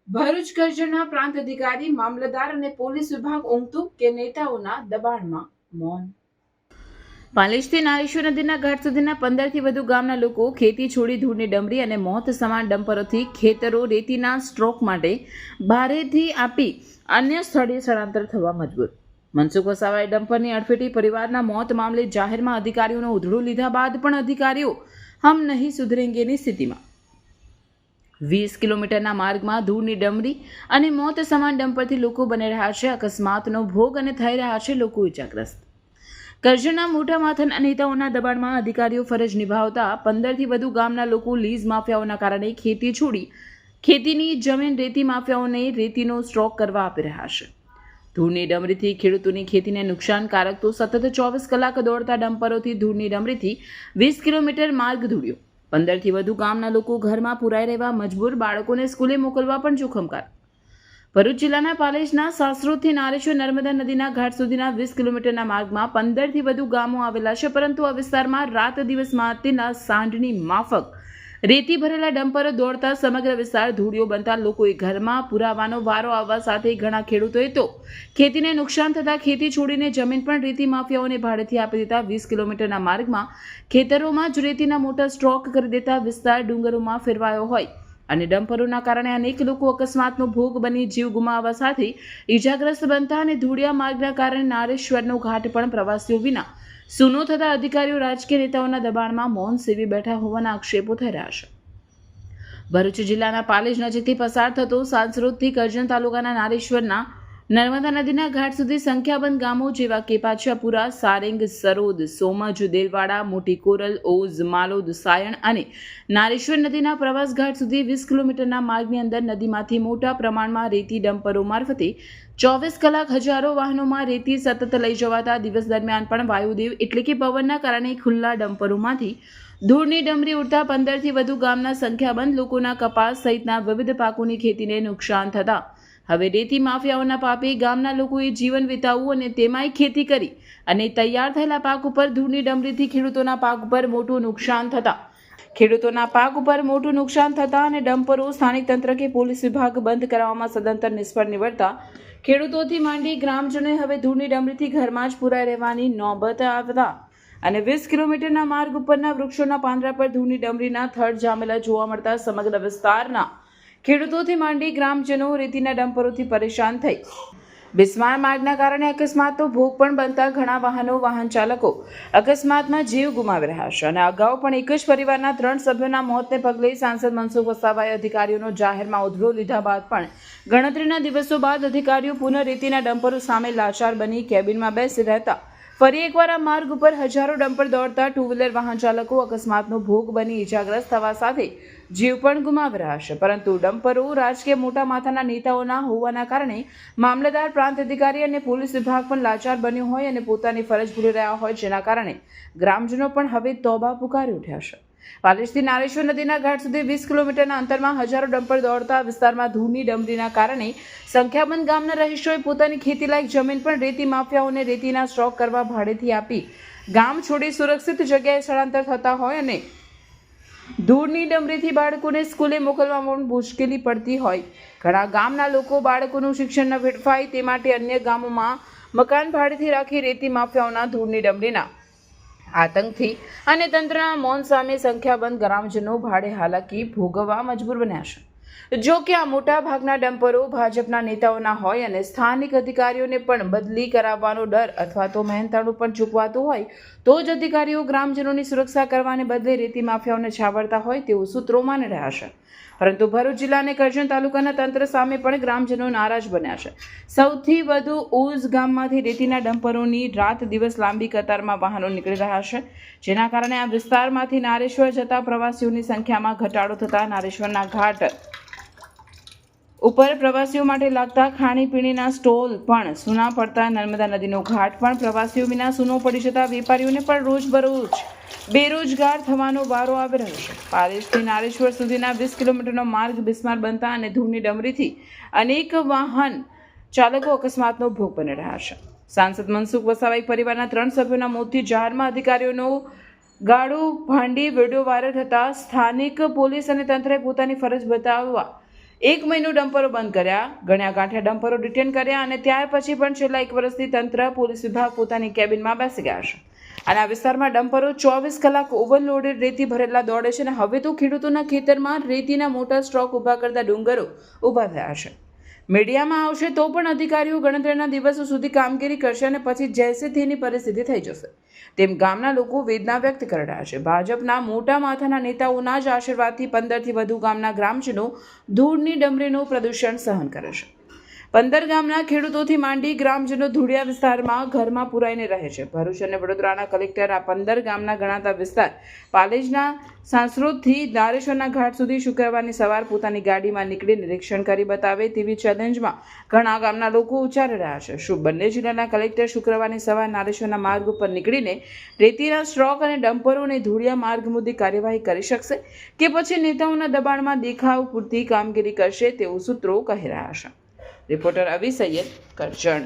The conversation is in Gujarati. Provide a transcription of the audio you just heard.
ભરૂચ કરજણના પ્રાંત અધિકારી, મામલતદાર અને પોલીસ વિભાગ ઊંઘતું કે નેતાઓના દબાણમાં મૌન? પાલેજથી નારેશ્વર નદીના ઘાટ સુધીના 15થી વધુ ગામના લોકો ખેતી છોડી ધૂળની ડમરી અને મોત સમાન ડમ્પરોથી ખેતરો રેતીના સ્ટ્રોક માટે ભારેથી આપી અન્ય સ્થળે સ્થળાંતર થવા મજબૂર. મનસુખ વસાવાએ ડમ્પરની અડફેટી પરિવારના મોત મામલે જાહેરમાં અધિકારીઓનો ઉધડો લીધા બાદ પણ અધિકારીઓ હમ નહીં સુધરેંગેની સ્થિતિમાં. 20 કિલોમીટરના માર્ગમાં ધૂળની ડમરી અને મોત સમાન ડમ્પરથી લોકો બની રહ્યા છે અકસ્માતનો ભોગ અને થઈ રહ્યા છે લોકો ઇજાગ્રસ્ત. કરજણના મોટા માથાના નેતાઓના દબાણમાં અધિકારીઓ ફરજ નિભાવતા 15થી વધુ ગામના લોકો લીઝ માફિયાઓના કારણે ખેતી છોડી ખેતીની જમીન રેતી માફિયાઓને રેતીનો સ્ટ્રોક કરવા આપી રહ્યા છે. ધૂળની ડમરીથી ખેડૂતોની ખેતીને નુકસાનકારક તો સતત 24 કલાક દોડતા ડમ્પરોથી ધૂળની ડમરીથી 20 કિલોમીટર માર્ગ ધૂળ્યો. 15થી વધુ ગામના લોકો ઘરમાં પુરાઈ રહેવા મજબૂર, બાળકોને સ્કૂલે મોકલવા પણ જોખમકાર. ભરૂચ જિલ્લાના પાલેજના સાસરોદથી નારેશ્વર નર્મદા નદીના ઘાટ સુધીના 20 કિલોમીટરના માર્ગમાં 15થી વધુ ગામો આવેલા છે, પરંતુ આ વિસ્તારમાં રાત દિવસ માટેના સાંઢની માફક રેતી ભરેલા ડમ્પરો દોડતા સમગ્ર વિસ્તાર ધૂળિયો બનતા લોકોએ ઘરમાં પુરાવાનો વારો આવવા સાથે ઘણા ખેડૂતોએ તો ખેતીને નુકસાન થતાં ખેતી છોડીને જમીન પણ રેતી માફિયાઓને ભાડેથી આપી દેતા 20 કિલોમીટરના માર્ગમાં ખેતરોમાં જ રેતીના મોટા સ્ટ્રોક કરી દેતા વિસ્તાર ડુંગરોમાં ફેરવાયો હોય અને ડમ્પરોના કારણે અનેક લોકો અકસ્માતનો ભોગ બની જીવ ગુમાવવા સાથે ઇજાગ્રસ્ત બનતા અને ધૂળિયા માર્ગના કારણે નારેશ્વરનો ઘાટ પણ પ્રવાસીઓ વિના સૂનો થતા અધિકારીઓ રાજકીય નેતાઓના દબાણમાં મૌન સેવી બેઠા હોવાના આક્ષેપો થઈ રહ્યા છે. ભરૂચ જિલ્લાના પાલેજ નજીકથી પસાર થતો સાસરોદથી કરજણ તાલુકાના નારેશ્વરના નર્મદા નદીના ઘાટ સુધી સંખ્યાબંધ ગામો જેવા કે પાછાપુરા, સારેંગ, સરોદ, સોમજ, દેલવાડા, મોટી કોરલ, ઓઝ, માલોદ, સાયણ અને નારેશ્વર નદીના પ્રવાસ ઘાટ સુધી 20 કિલોમીટરના માર્ગની અંદર નદીમાંથી મોટા પ્રમાણમાં રેતી ડમ્પરો મારફતે 24 કલાક હજારો વાહનોમાં રેતી સતત લઈ જવાતા દિવસ દરમિયાન પણ વાયુદેવ એટલે કે પવનના કારણે ખુલ્લા ડમ્પરોમાંથી ધૂળની ડમરી ઉડતા 15થી વધુ ગામના સંખ્યાબંધ લોકોના કપાસ સહિતના વિવિધ પાકોની ખેતીને નુકસાન થતા હવે રેતી માફિયાઓના પાપે ગામના લોકોએ જીવન વિતાવવું અને તેમાંય ખેતી કરી અને તૈયાર થયેલા પાક ઉપર ધૂળની ડમરીથી ખેડૂતોના પાક ઉપર મોટું નુકસાન થતા અને ડમ્પરો સ્થાનિક તંત્ર કે પોલીસ વિભાગ બંધ કરાવવામાં સદંતર નિષ્ફળ નીવડતા ખેડૂતોથી માંડી ગ્રામજનોએ હવે ધૂળની ડમરીથી ઘરમાં જ પુરાઈ રહેવાની નોબત આવતા અને 20 કિલોમીટરના માર્ગ ઉપરના વૃક્ષોના પાંદડા પર ધૂળની ડમરીના થડ જામેલા જોવા મળતા સમગ્ર વિસ્તારના ખેડૂતોથી માંડી ગ્રામજનો રેતીના ડમ્પરોથી પરેશાન થઈ બિસ્માર માર્ગના કારણે અકસ્માતનો ભોગ પણ બનતા ઘણા વાહન ચાલકો અકસ્માતમાં જીવ ગુમાવી રહ્યા છે. અને અગાઉ પણ એક જ પરિવારના 3 સભ્યોના મોતને પગલે સાંસદ મનસુખ વસાવાએ અધિકારીઓનો જાહેરમાં ઉધડો લીધા બાદ પણ ગણતરીના દિવસો બાદ અધિકારીઓ પુનઃ રેતીના ડમ્પરો સામે લાચાર બની કેબિનમાં બેસી રહેતા ફરી એકવાર આ માર્ગ ઉપર હજારો ડમ્પર દોડતા 2 વ્હીલર વાહન ચાલકો અકસ્માતનો ભોગ બની ઇજાગ્રસ્ત થવા સાથે જીવ પણ ગુમાવી રહ્યા છે. પરંતુ ડમ્પરો રાજકીય મોટા માથાના નેતાઓના હોવાના કારણે મામલતદાર, પ્રાંત અધિકારી અને પોલીસ વિભાગ પણ લાચાર બન્યો હોય અને પોતાની ફરજ ભૂલી રહ્યા હોય, જેના કારણે ગ્રામજનો પણ હવે તોબા પુકારી ઉઠ્યા છે. પાલેજથી નારેશ્વર નદીના ઘાટ સુધી 20 કિલોમીટરના અંતરમાં હજારો ડમ્પર દોડતા વિસ્તારમાં ધૂળની ડમરીના કારણે સંખ્યાબંધ ગામના રહીશોએ પોતાની ખેતીલાયક જમીન પણ રેતી માફિયાઓને રેતીના સ્ટ્રોક કરવા ભાડેથી આપી ગામ છોડી સુરક્ષિત જગ્યાએ સ્થળાંતર થતા હોય અને ધૂળની ડમરીથી બાળકોને સ્કૂલે મોકલવામાં પણ મુશ્કેલી પડતી હોય. ઘણા ગામના લોકો બાળકોનું શિક્ષણ ન વેડફાય તે માટે અન્ય ગામોમાં મકાન ભાડેથી રાખી રેતી માફિયાઓના ધૂળની ડમરીના આતંકથી અને તંત્રના મૌન સામે સંખ્યાબંધ ગ્રામજનો ભાડે હાલાકી ભોગવવા મજબૂર બન્યા છે. જો કે આ મોટા ભાગના ડમ્પરો ભાજપના નેતાઓના હોય અને સ્થાનિક અધિકારીઓને પણ બદલી કરાવવાનો ડર અથવા તો મહેનતાણું પણ ચૂકવાતું હોય તો જ અધિકારીઓ ગ્રામજનોની સુરક્ષા કરવાને બદલે રેતી માફિયાઓને છાવરતા હોય તેવું સૂત્રો માની રહ્યા છે. પરંતુ ભરૂચ જિલ્લા અને કરજણ તાલુકાના તંત્ર સામે પણ ગ્રામજનો નારાજ બન્યા છે. સૌથી વધુ ઓઝ ગામમાંથી રેતીના ડમ્પરોની રાત દિવસ લાંબી કતારમાં વાહનો નીકળી રહ્યા છે, જેના કારણે આ વિસ્તારમાંથી નારેશ્વર જતા પ્રવાસીઓની સંખ્યામાં ઘટાડો થતા નારેશ્વરના ઘાટ ઉપર પ્રવાસીઓ માટે લાગતા ખાણીપીણીના સ્ટોલ પણ સૂના પડતા નર્મદા નદીનો ઘાટ પણ પ્રવાસીઓ વિના સૂનો પડી જતા વેપારીઓને પણ રોજબરોજ બેરોજગાર થવાનો વારો આવી રહ્યો છે. પાલેજથી નારેશ્વર સુધીના 20 કિલોમીટરનો માર્ગ બિસ્માર બનતા અને ધૂળની ડમરીથી અનેક વાહન ચાલકો અકસ્માતનો ભોગ બની રહ્યા છે. સાંસદ મનસુખ વસાવાએ પરિવારના 3 સભ્યોના મોતથી જાહેરમાં અધિકારીઓનો ગાળું ભાંડી વિડીયો વાયરલ થતા સ્થાનિક પોલીસ અને તંત્રએ પોતાની ફરજ બતાવવા 1 મહિનો ડમ્પરો બંધ કર્યા, ગણ્યા ગાંઠ્યા ડમ્પરો ડિટેન કર્યા અને ત્યાર પછી પણ છેલ્લા 1 વર્ષથી તંત્ર પોલીસ વિભાગ પોતાની કેબિનમાં બેસી ગયા છે અને આ વિસ્તારમાં ડમ્પરો 24 કલાક ઓવરલોડેડ રેતી ભરેલા દોડે છે અને હવે તો ખેડૂતોના ખેતરમાં રેતીના મોટા સ્ટોક ઊભા કરતા ડુંગરો ઊભા થયા છે. મીડિયામાં આવશે તો પણ અધિકારીઓ ગણતરીના દિવસો સુધી કામગીરી કરશે અને પછી જૈસે તેની પરિસ્થિતિ થઈ જશે તેમ ગામના લોકો વેદના વ્યક્ત કરી રહ્યા છે. ભાજપના મોટા માથાના નેતાઓના જ આશીર્વાદથી 15થી વધુ ગામના ગ્રામજનો ધૂળની ડમરીનું પ્રદૂષણ સહન કરે છે. 15 ગામના ખેડૂતોથી માંડી ગ્રામજનો ધૂળિયા વિસ્તારમાં ઘરમાં પુરાઈને રહે છે. ભરૂચ અને વડોદરાના કલેક્ટર આ 15 ગામના ગણાતા વિસ્તાર પાલેજના સાંસરોદથી નારેશ્વરના ઘાટ સુધી શુક્રવારની સવાર પોતાની ગાડીમાં નીકળી નિરીક્ષણ કરી બતાવે તેવી ચેલેન્જમાં ઘણા ગામના લોકો ઉચ્ચારી રહ્યા છે. શું બંને જિલ્લાના કલેક્ટર શુક્રવારની સવાર નારેશ્વરના માર્ગ ઉપર નીકળીને રેતીના સ્ટ્રોક અને ડમ્પરોને ધૂળિયા માર્ગ મુદ્દે કાર્યવાહી કરી શકશે કે પછી નેતાઓના દબાણમાં દેખાવ પૂરતી કામગીરી કરશે તેવું સૂત્રો કહી રહ્યા છે. રિપોર્ટર અવી સૈયદ, કરજણ.